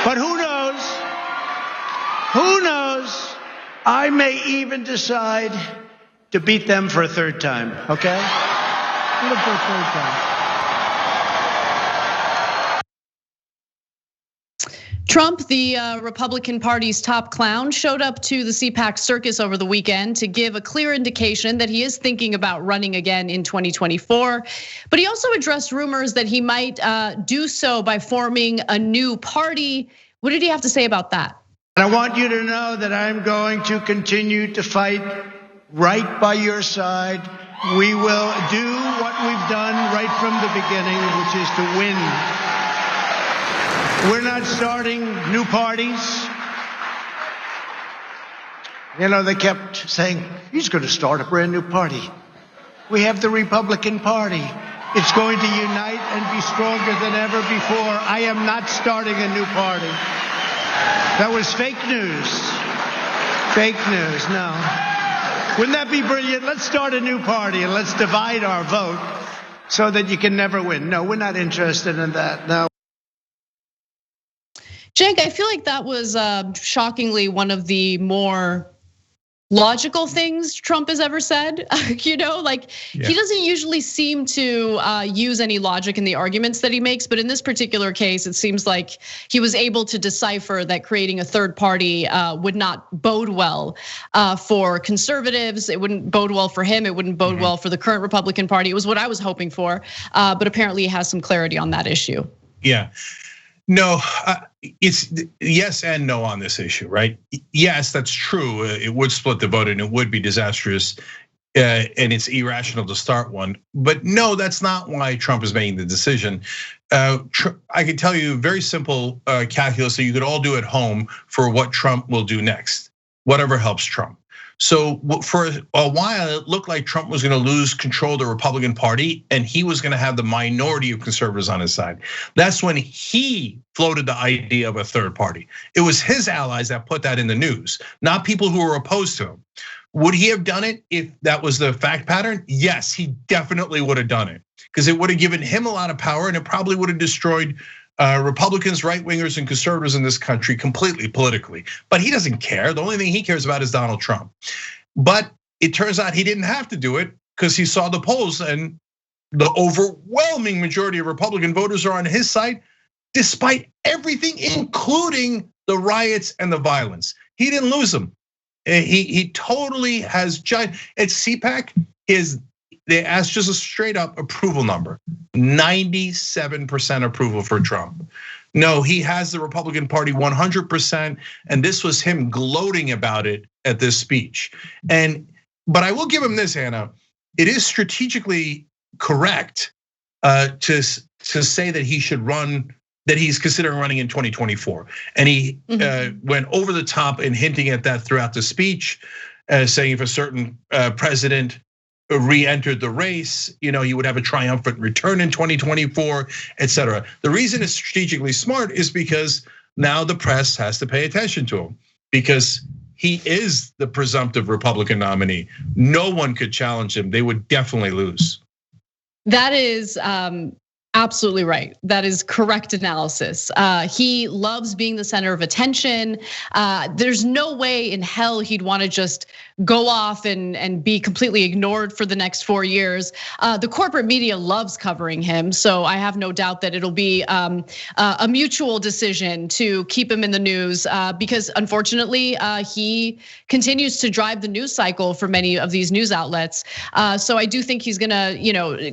But who knows? Who knows? I may even decide to beat them for a third time, okay? Beat them for a third time. Trump, the Republican Party's top clown, showed up to the CPAC circus over the weekend to give a clear indication that he is thinking about running again in 2024. But he also addressed rumors that he might do so by forming a new party. What did he have to say about that? I want you to know that I'm going to continue to fight right by your side. We will do what we've done right from the beginning, which is to win. We're not starting new parties. You know, they kept saying, he's going to start a brand new party. We have the Republican Party. It's going to unite and be stronger than ever before. I am not starting a new party. That was fake news. Fake news, no. Wouldn't that be brilliant? Let's start a new party and let's divide our vote so that you can never win. No, we're not interested in that, no. Cenk, I feel like that was shockingly one of the more logical things Trump has ever said. He doesn't usually seem to use any logic in the arguments that he makes, but in this particular case, it seems like he was able to decipher that creating a third party would not bode well for conservatives. It wouldn't bode well for him. It wouldn't bode well for the current Republican Party. It was what I was hoping for, but apparently he has some clarity on that issue. Yeah. No, it's yes and no on this issue, right? Yes, that's true. It would split the vote and it would be disastrous, and it's irrational to start one. But no, that's not why Trump is making the decision. I can tell you very simple calculus that you could all do at home for what Trump will do next, whatever helps Trump. So for a while, it looked like Trump was going to lose control of the Republican Party and he was going to have the minority of conservatives on his side. That's when he floated the idea of a third party. It was his allies that put that in the news, not people who were opposed to him. Would he have done it if that was the fact pattern? Yes, he definitely would have done it because it would have given him a lot of power and it probably would have destroyed Republicans, right wingers, and conservatives in this country completely politically. But he doesn't care. The only thing he cares about is Donald Trump. But it turns out he didn't have to do it because he saw the polls and the overwhelming majority of Republican voters are on his side, despite everything, including the riots and the violence. He didn't lose them. He totally has giant. At CPAC, they asked just a straight up approval number, 97% approval for Trump. No, he has the Republican Party 100%, and this was him gloating about it at this speech. But I will give him this, Anna. It is strategically correct to say that he should run, that he's considering running in 2024. And he went over the top in hinting at that throughout the speech, saying if a certain president re-entered the race, he would have a triumphant return in 2024, et cetera. The reason it's strategically smart is because now the press has to pay attention to him because he is the presumptive Republican nominee. No one could challenge him. They would definitely lose. That is absolutely right. That is correct analysis. He loves being the center of attention. There's no way in hell he'd want to just go off and be completely ignored for the next 4 years. The corporate media loves covering him, so I have no doubt that it'll be a mutual decision to keep him in the news because unfortunately he continues to drive the news cycle for many of these news outlets. So I do think he's gonna,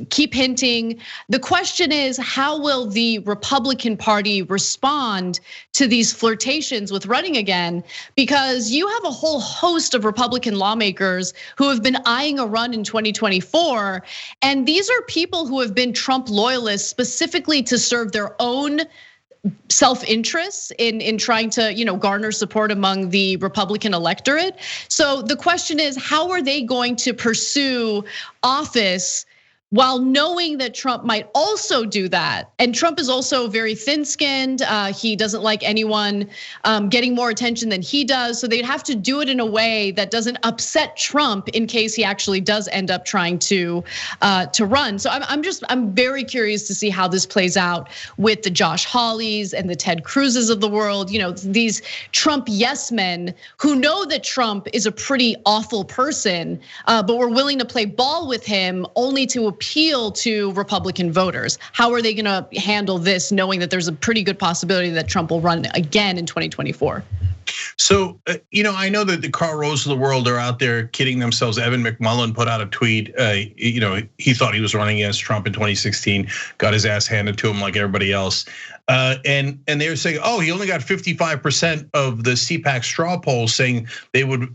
keep hinting. The question is, how will the Republican Party respond to these flirtations with running again? Because you have a whole host of Republican lawmakers who have been eyeing a run in 2024. And these are people who have been Trump loyalists specifically to serve their own self-interest in trying to garner support among the Republican electorate. So the question is, how are they going to pursue office while knowing that Trump might also do that. And Trump is also very thin-skinned. He doesn't like anyone getting more attention than he does. So they'd have to do it in a way that doesn't upset Trump in case he actually does end up trying to run. So I'm very curious to see how this plays out with the Josh Hawleys and the Ted Cruzes of the world. These Trump yes men who know that Trump is a pretty awful person, but we're willing to play ball with him only to appeal to Republican voters. How are they gonna handle this, knowing that there's a pretty good possibility that Trump will run again in 2024? So, I know that the Karl Rose of the world are out there kidding themselves. Evan McMullin put out a tweet. He thought he was running against Trump in 2016, got his ass handed to him like everybody else. And they were saying, oh, he only got 55% of the CPAC straw polls saying they would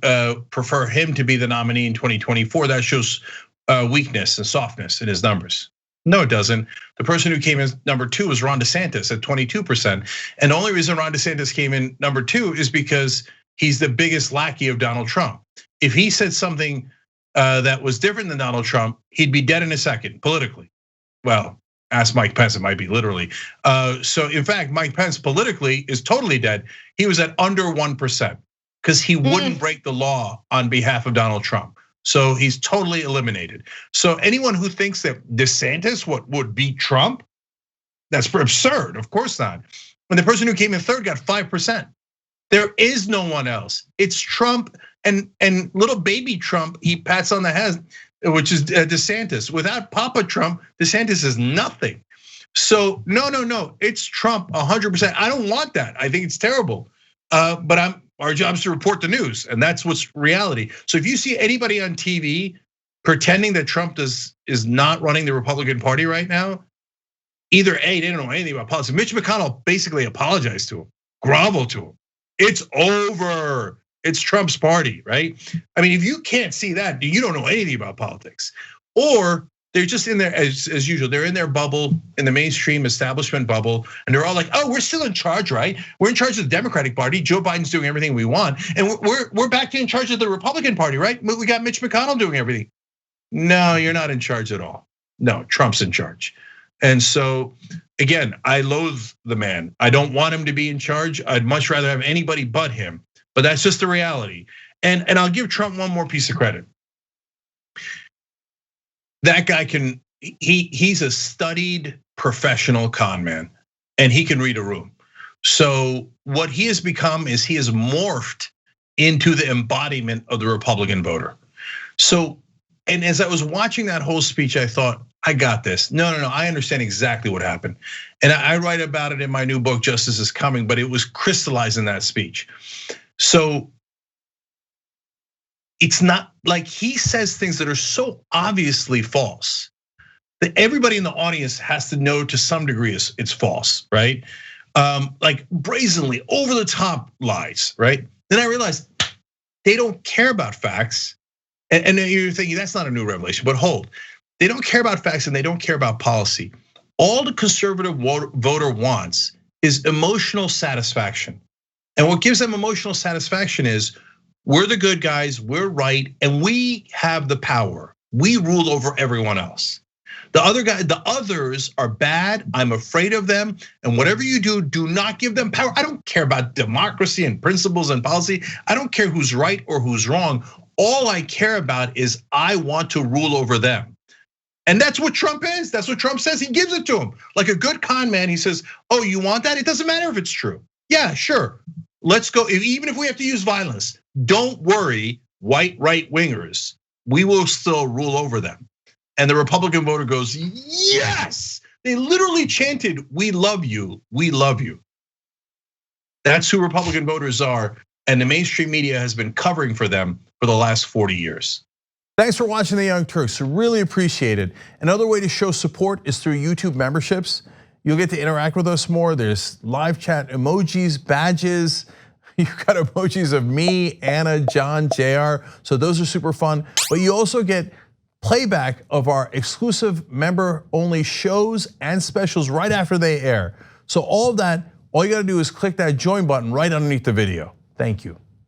prefer him to be the nominee in 2024. That shows weakness and softness in his numbers. No, it doesn't. The person who came in number 2 was Ron DeSantis at 22%. And the only reason Ron DeSantis came in number 2 is because he's the biggest lackey of Donald Trump. If he said something that was different than Donald Trump, he'd be dead in a second politically. Well, ask Mike Pence, it might be literally. So in fact, Mike Pence politically is totally dead. He was at under 1% because he wouldn't break the law on behalf of Donald Trump. So he's totally eliminated. So anyone who thinks that DeSantis would beat Trump, that's absurd. Of course not. When the person who came in 3rd got 5%. There is no one else. It's Trump and little baby Trump. He pats on the head, which is DeSantis. Without Papa Trump, DeSantis is nothing. So no, it's Trump 100%. I don't want that. I think it's terrible. But our job is to report the news, and that's what's reality. So if you see anybody on TV pretending that Trump is not running the Republican Party right now, either A, they don't know anything about politics. Mitch McConnell basically apologized to him, groveled to him. It's over. It's Trump's party, right? I mean, if you can't see that, you don't know anything about politics. Or they're just in there as usual. They're in their bubble, in the mainstream establishment bubble, and they're all like, "Oh, we're still in charge, right? We're in charge of the Democratic Party. Joe Biden's doing everything we want, and we're back in charge of the Republican Party, right? We got Mitch McConnell doing everything." No, you're not in charge at all. No, Trump's in charge. And so, again, I loathe the man. I don't want him to be in charge. I'd much rather have anybody but him. But that's just the reality. And I'll give Trump one more piece of credit. That guy he's a studied professional con man, and he can read a room. So what he has become is he has morphed into the embodiment of the Republican voter. So, and as I was watching that whole speech, I thought, I got this. No, I understand exactly what happened. And I write about it in my new book, Justice is Coming, but it was crystallized in that speech. So it's not like he says things that are so obviously false that everybody in the audience has to know to some degree it's false, right? Like brazenly over the top lies, right? Then I realized they don't care about facts. And then you're thinking that's not a new revelation, but hold. They don't care about facts and they don't care about policy. All the conservative voter wants is emotional satisfaction. And what gives them emotional satisfaction is we're the good guys, we're right, and we have the power. We rule over everyone else. The others are bad. I'm afraid of them. And whatever you do not give them power. I don't care about democracy and principles and policy. I don't care who's right or who's wrong. All I care about is I want to rule over them. And that's what Trump is. That's what Trump says. He gives it to him. Like a good con man, he says, oh, you want that? It doesn't matter if it's true. Yeah, sure. Let's go, even if we have to use violence. Don't worry, white right wingers. We will still rule over them. And the Republican voter goes, yes. They literally chanted, we love you, we love you. That's who Republican voters are. And the mainstream media has been covering for them for the last 40 years. Thanks for watching The Young Turks, really appreciate it. Another way to show support is through YouTube memberships. You'll get to interact with us more. There's live chat emojis, badges. You've got emojis of me, Anna, John, JR. So those are super fun. But you also get playback of our exclusive member-only shows and specials right after they air. So all of that, all you gotta do is click that join button right underneath the video. Thank you.